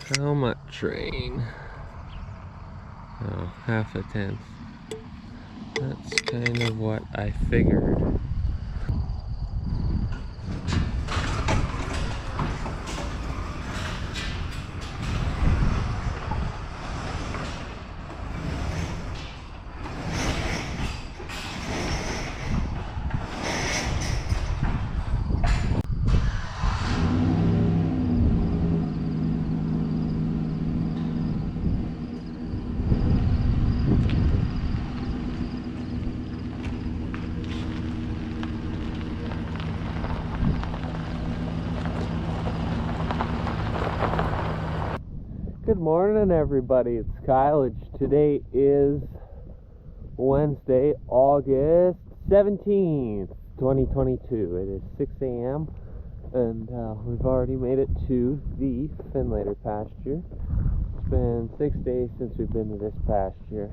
How much rain? Oh, half a tenth. That's kind of what I figured. Good morning, everybody. It's Kyle. Today is Wednesday, August 17th, 2022. It is 6 a.m. and we've already made it to the Finlater pasture. It's been 6 days since we've been to this pasture,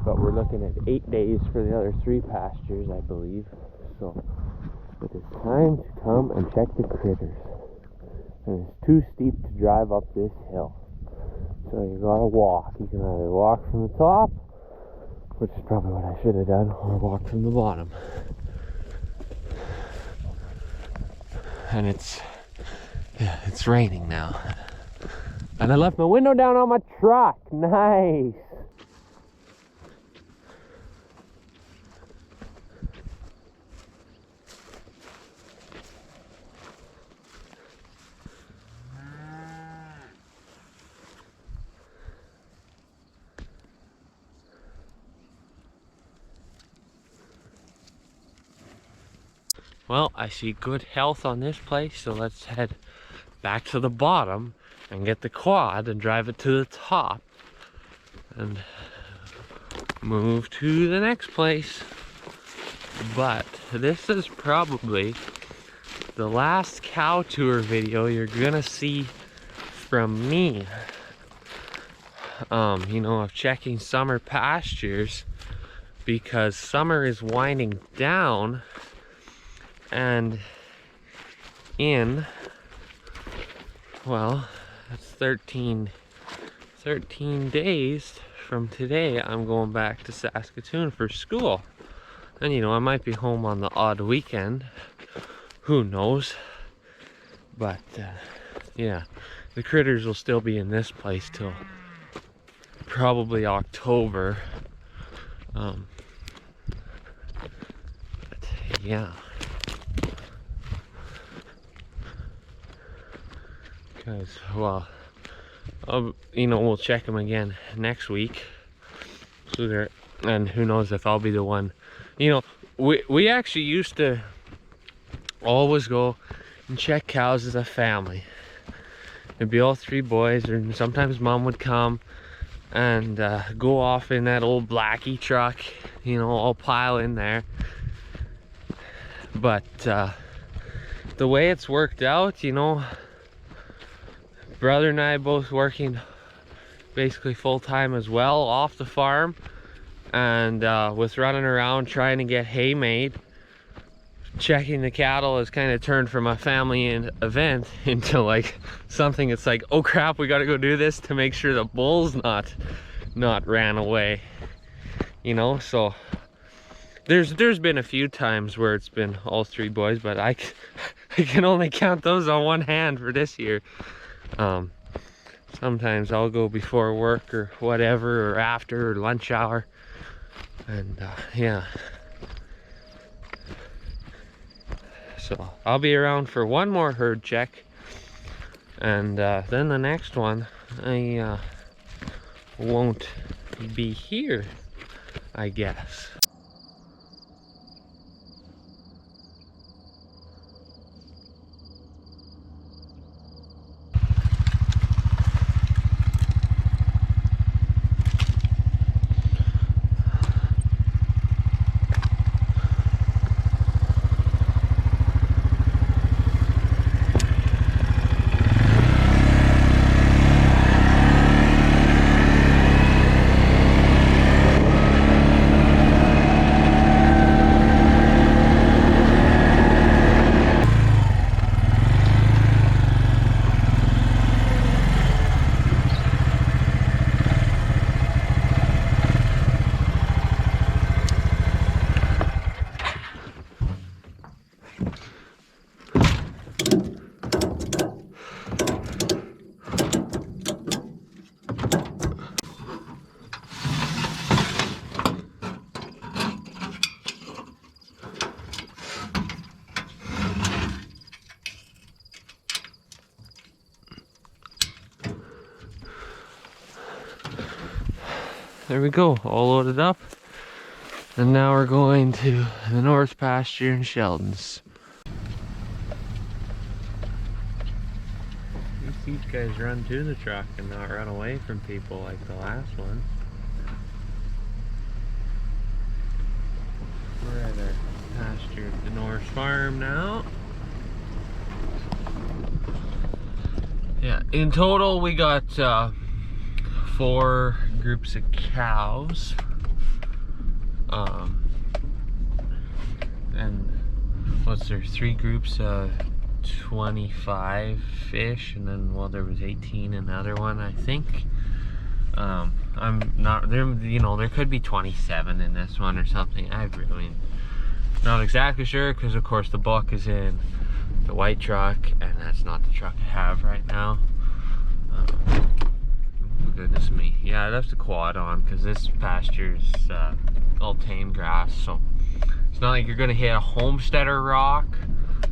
but we're looking at 8 days for the other 3 pastures, I believe. So it is time to come and check the critters. And it's too steep to drive up this hill. So you gotta walk. You can either walk from the top, which is probably what I should have done, or walk from the bottom. And it's raining now. And I left my window down on my truck. Nice. Well, I see good health on this place, so let's head back to the bottom and get the quad and drive it to the top and move to the next place. But this is probably the last cow tour video you're gonna see from me. Of checking summer pastures, because summer is winding down. And that's 13 days from today, I'm going back to Saskatoon for school. And I might be home on the odd weekend, who knows. But yeah, the critters will still be in this place till probably October. But yeah. Because, well, we'll check them again next week. So and who knows if I'll be the one. We actually used to always go and check cows as a family. It'd be all 3 boys, and sometimes Mom would come and go off in that old Blackie truck, all pile in there. But the way it's worked out, brother and I both working basically full-time as well off the farm, and with running around trying to get hay made, checking the cattle has kind of turned from a family event into like something that's like, oh crap, we got to go do this to make sure the bull's not ran away, so there's been a few times where it's been all 3 boys, but I can only count those on one hand for this year. Sometimes I'll go before work or whatever, or after, or lunch hour, and yeah. So I'll be around for one more herd check, and then the next one I won't be here, I guess. there we go, all loaded up. And now we're going to the north pasture in Sheldon's. These guys run to the truck and not run away from people like the last one. We're at our pasture at the North Farm now. Yeah, in total we got 4 groups of cows. And what's there, 3 groups of 25 fish, and then, well, there was 18 in another one, I think. I'm not there, you know, there could be 27 in this one or something. I really not exactly sure, because of course the buck is in the white truck, and that's not the truck I have right now. Goodness me. Yeah, I left the quad on because this pasture's all tame grass, so it's not like you're gonna hit a homesteader rock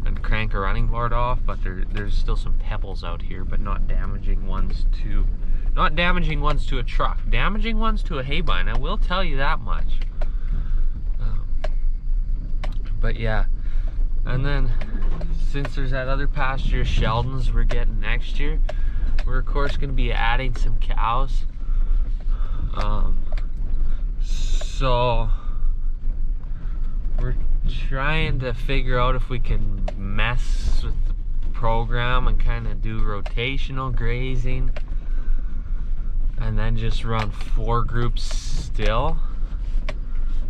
and crank a running board off, but there's still some pebbles out here, but not damaging ones to a truck. Damaging ones to a hay bind, I will tell you that much. But yeah, and then since there's that other pasture, Sheldon's, we're getting next year, we're of course going to be adding some cows. So we're trying to figure out if we can mess with the program and kind of do rotational grazing, and then just run 4 groups still,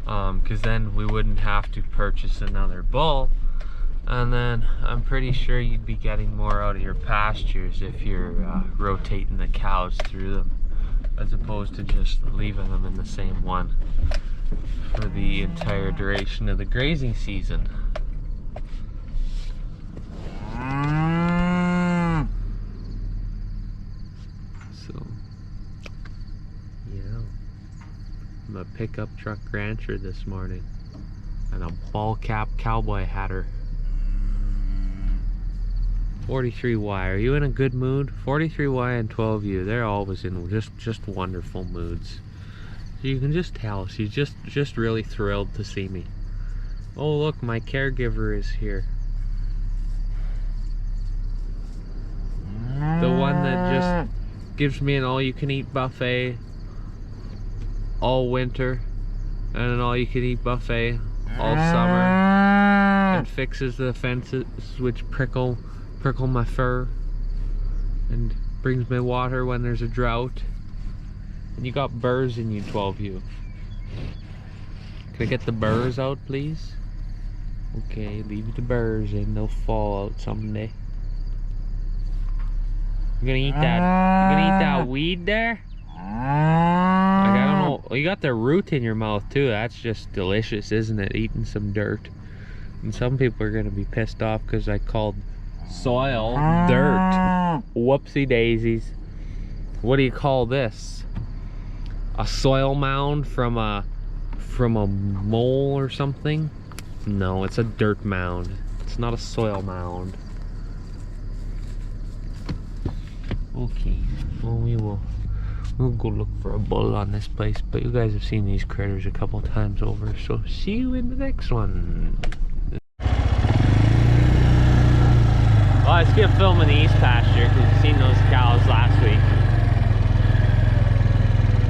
because then we wouldn't have to purchase another bull. And then I'm pretty sure you'd be getting more out of your pastures if you're rotating the cows through them, as opposed to just leaving them in the same one for the entire duration of the grazing season. So, yeah, I'm a pickup truck rancher this morning and a ball cap cowboy hatter. 43Y, are you in a good mood? 43Y and 12U, they're always in just wonderful moods. So you can just tell she's just really thrilled to see me. Oh look, my caregiver is here. The one that just gives me an all-you-can-eat buffet all winter and an all-you-can-eat buffet all summer, and fixes the fences which prickle my fur, and brings me water when there's a drought. And you got burrs in you, 12U. Can I get the burrs out, please? Okay, leave the burrs in, they'll fall out someday. You gonna eat that weed there? Like, I don't know, you got the root in your mouth too. That's just delicious, isn't it? Eating some dirt. And some people are gonna be pissed off because I called soil dirt. Whoopsie daisies. What do you call this? A soil mound from a mole or something? No, it's a dirt mound. It's not a soil mound. Okay, well, we'll go look for a bull on this place, but you guys have seen these critters a couple times over, so see you in the next one. Well, I skipped filming the east pasture because you've seen those cows last week.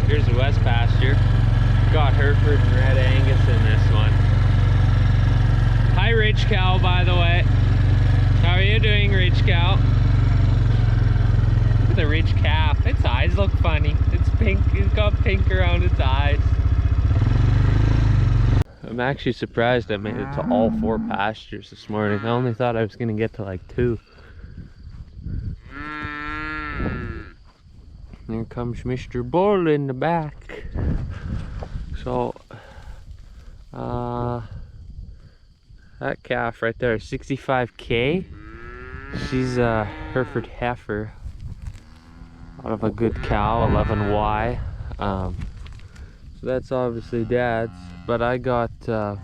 Here's the west pasture. Got Hereford and Red Angus in this one. Hi, Ridge Cow, by the way. How are you doing, Ridge Cow? Look at the Ridge calf. Its eyes look funny. It's pink. It's got pink around its eyes. I'm actually surprised I made it to all 4 pastures this morning. I only thought I was going to get to like 2. There comes Mr. Bull in the back. So, that calf right there, 65K. She's a Hereford heifer out of a good cow, 11Y. So that's obviously Dad's. But I got, I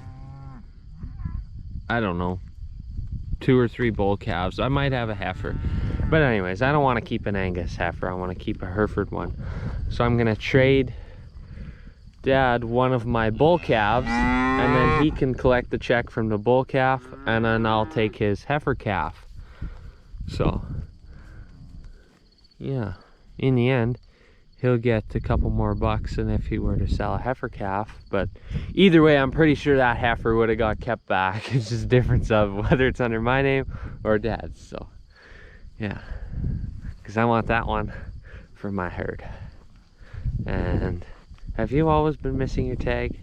don't know, 2 or 3 bull calves. I might have a heifer. But anyways, I don't want to keep an Angus heifer. I want to keep a Hereford one. So I'm going to trade Dad one of my bull calves, and then he can collect the check from the bull calf, and then I'll take his heifer calf. So yeah, in the end he'll get a couple more bucks than if he were to sell a heifer calf. But either way, I'm pretty sure that heifer would have got kept back. It's just a difference of whether it's under my name or Dad's. So yeah, because I want that one for my herd. And have you always been missing your tag?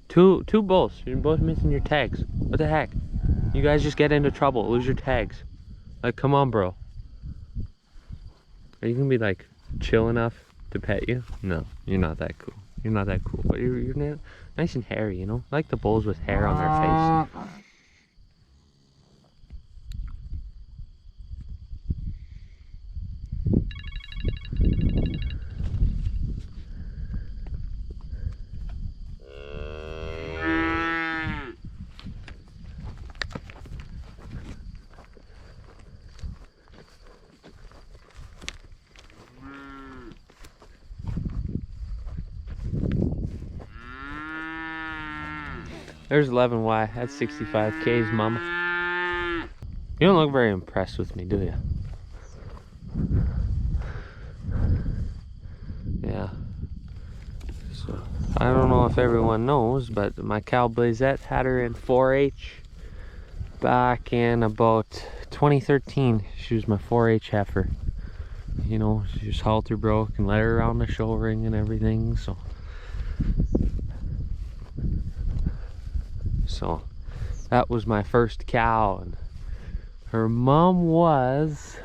Two bulls, you're both missing your tags. What the heck? You guys just get into trouble, lose your tags. Like, come on, bro. Are you gonna be like chill enough to pet you? No, you're not that cool. You're not that cool, but you're nice and hairy, you know? I like the bulls with hair on their face. There's 11Y. That's 65 Ks, mama. You don't look very impressed with me, do you? Yeah. So, I don't know if everyone knows, but my cow Blazette had her in 4-H back in about 2013. She was my 4-H heifer. You know, she was halter broke and led her around the show ring and everything, so that was my first cow, and her mom was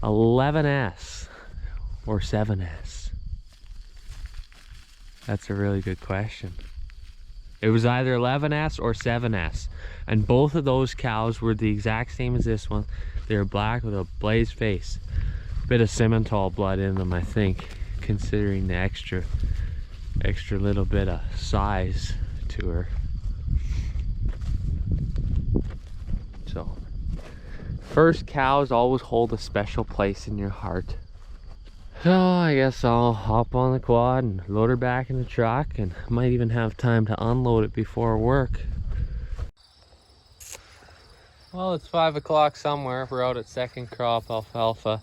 11S or 7S. That's a really good question. It was either 11S or 7S, and both of those cows were the exact same as this one. They were black with a blazed face. Bit of Simmental blood in them, I think, considering the extra little bit of size to her. So, first cows always hold a special place in your heart. So I guess I'll hop on the quad and load her back in the truck, and might even have time to unload it before work. Well, it's 5 o'clock somewhere. We're out at second crop alfalfa.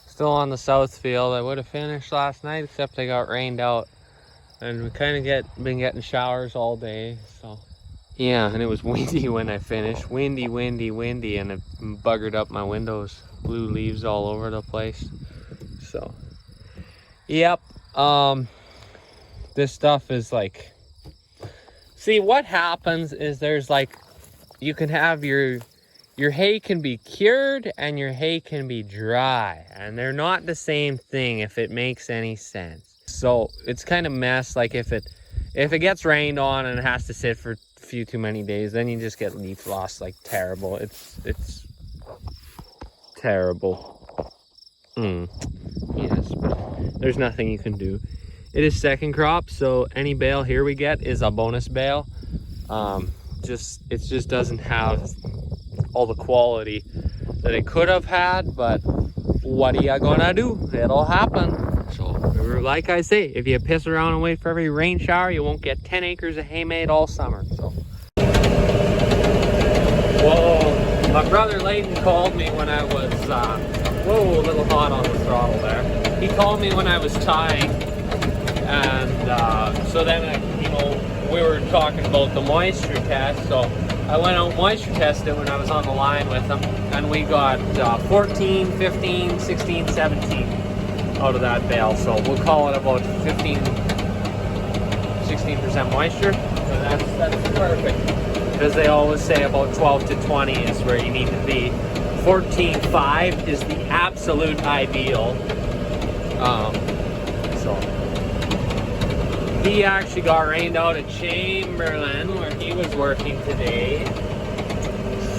Still on the south field. I would have finished last night, except I got rained out. And we kind of been getting showers all day, so. Yeah, and it was windy when I finished. Windy, and it buggered up my windows. Blew leaves all over the place. So, yep. This stuff is like, see, what happens is there's like, you can have your hay can be cured and your hay can be dry, and they're not the same thing, if it makes any sense. So it's kind of mess. Like if it gets rained on and it has to sit for a few too many days, then you just get leaf loss like terrible. It's terrible. Yes, but there's nothing you can do. It is second crop, so any bale here we get is a bonus bale. It just doesn't have all the quality that it could have had, but what are you gonna do? It'll happen. So, like I say, if you piss around and wait for every rain shower, you won't get 10 acres of hay made all summer. So, whoa! My brother Layton called me when I was whoa, a little hot on the throttle there. He called me when I was tying, and so then we were talking about the moisture test. So I went out moisture tested when I was on the line with him, and we got 14, 15, 16, 17 out of that bale. So we'll call it about 15, 16% moisture. So that's perfect, because they always say about 12 to 20 is where you need to be. 14.5 is the absolute ideal. So he actually got rained out at Chamberlain, where he was working today.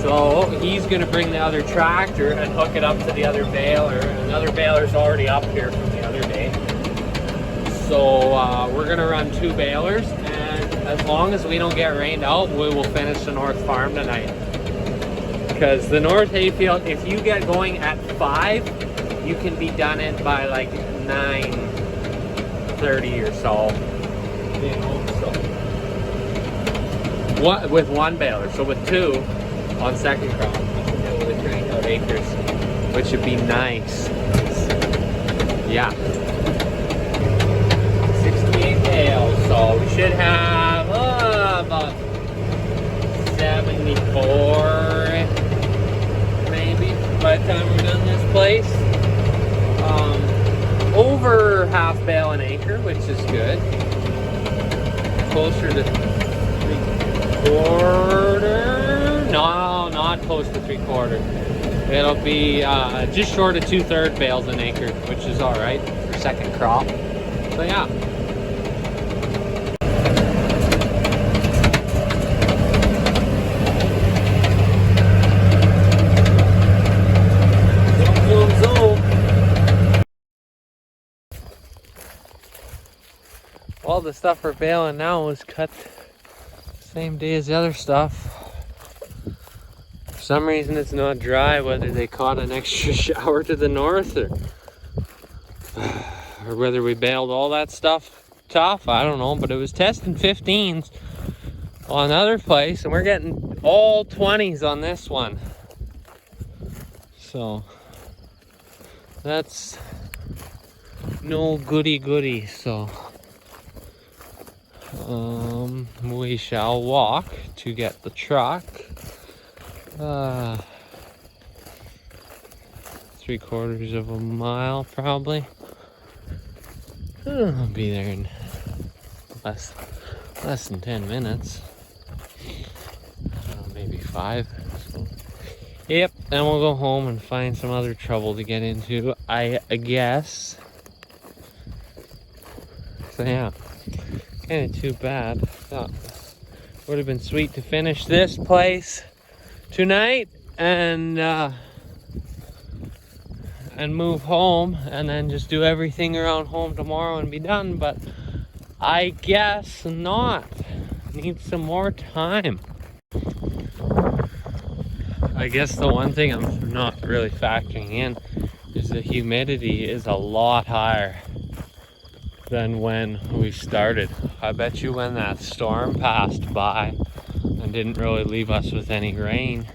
So he's gonna bring the other tractor and hook it up to the other baler. And another baler's already up here from the other day. So we're gonna run 2 balers, and as long as we don't get rained out, we will finish the north farm tonight. Because the north hayfield, if you get going at 5, you can be done it by like 9. 30 or so. You know, so what with one baler, so with two on second crop, you should be able to crank out acres, which would be nice. Yeah, 68 bales, so we should have about 74 maybe by the time we're done this place. Over half bale an acre, which is good. Closer to 3/4. No, not close to 3/4. It'll be just short of 2/3 bales an acre, which is all right for second crop. So yeah. Zoom, zoom, zoom. All the stuff we're baling now was cut same day as the other stuff. For some reason it's not dry, whether they caught an extra shower to the north or whether we baled all that stuff tough, I don't know, but it was testing 15s on another place and we're getting all 20s on this one. So that's no goody, so we shall walk to get the truck. 3/4 of a mile probably. I'll be there in less than 10 minutes. Maybe 5. So. Yep, then we'll go home and find some other trouble to get into, I guess. So yeah, kind of too bad. Thought would have been sweet to finish this place tonight and move home and then just do everything around home tomorrow and be done, but I guess not. Need some more time. I guess the one thing I'm not really factoring in is the humidity is a lot higher than when we started. I bet you when that storm passed by and didn't really leave us with any rain,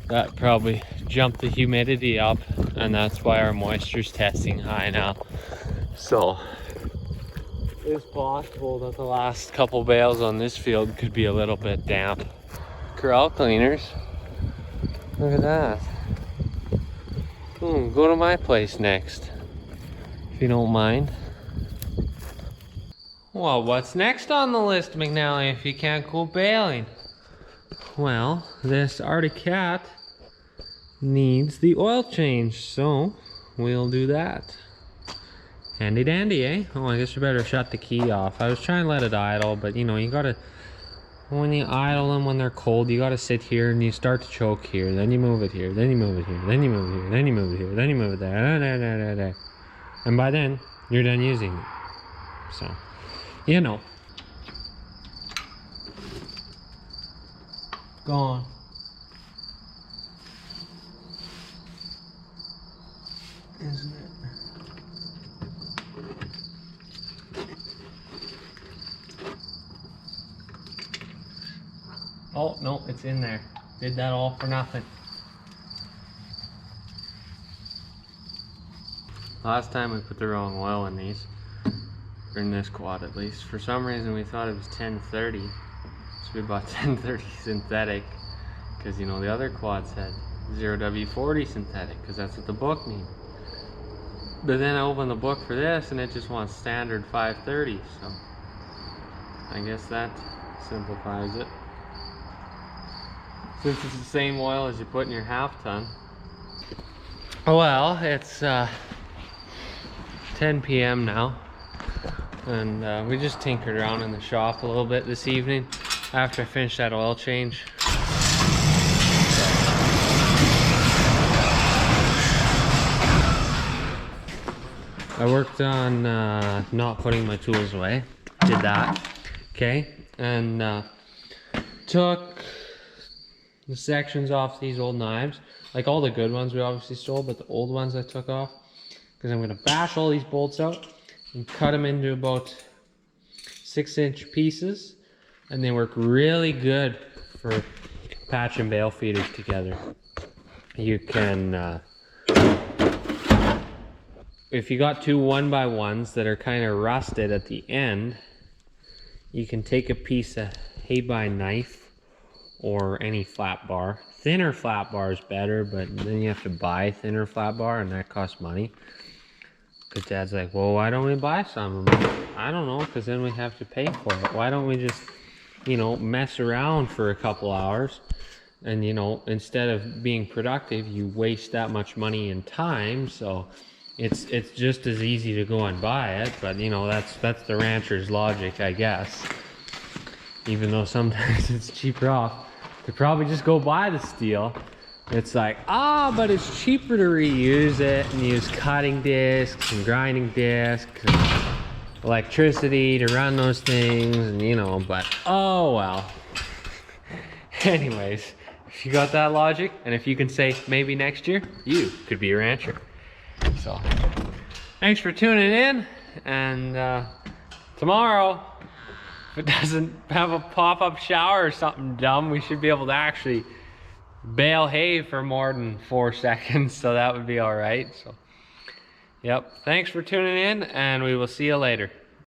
that probably jumped the humidity up, and that's why our moisture's testing high now. So it's possible that the last couple bales on this field could be a little bit damp. Corral cleaners, look at that. Go to my place next, if you don't mind. Well, what's next on the list, McNally, if you can't go baling? Well, this Arctic Cat needs the oil change, so we'll do that. Handy dandy, eh? Oh, I guess you better shut the key off. I was trying to let it idle, but you know, you gotta, when you idle them when they're cold, you gotta sit here and you start to choke here, then you move it here, then you move it here, then you move it here, then you move it here, then you move it there. And by then, you're done using it. So, you know. Gone. Isn't it? Oh, no, it's in there. Did that all for nothing. Last time we put the wrong oil in these, or in this quad at least. For some reason we thought it was 1030, so we bought 1030 synthetic, because you know the other quads had 0W40 synthetic, because that's what the book needed. But then I opened the book for this and it just wants standard 530, so I guess that simplifies it. Since it's the same oil as you put in your half ton. Well, it's 10 p.m. now, and we just tinkered around in the shop a little bit this evening after I finished that oil change. I worked on not putting my tools away. Did that, okay, and took the sections off these old knives, like all the good ones we obviously stole, but the old ones I took off, because I'm going to bash all these bolts out and cut them into about 6-inch pieces, and they work really good for patch and bale feeders together. You can, if you got two 1x1s that are kind of rusted at the end, you can take a piece of hay-bine knife or any flat bar. Thinner flat bar is better, but then you have to buy thinner flat bar, and that costs money. Because Dad's like, well, why don't we buy some? I'm like, I don't know, because then we have to pay for it. Why don't we just, you know, mess around for a couple hours? And, you know, instead of being productive, you waste that much money and time. So it's just as easy to go and buy it. But, you know, that's the rancher's logic, I guess. Even though sometimes it's cheaper off to probably just go buy the steel. It's like, but it's cheaper to reuse it and use cutting discs and grinding discs and electricity to run those things, and you know, but oh well. Anyways, if you got that logic, and if you can say maybe next year, you could be a rancher. So, thanks for tuning in, and tomorrow, if it doesn't have a pop-up shower or something dumb, we should be able to actually bale hay for more than 4 seconds, so that would be all right. So, yep, thanks for tuning in, and we will see you later.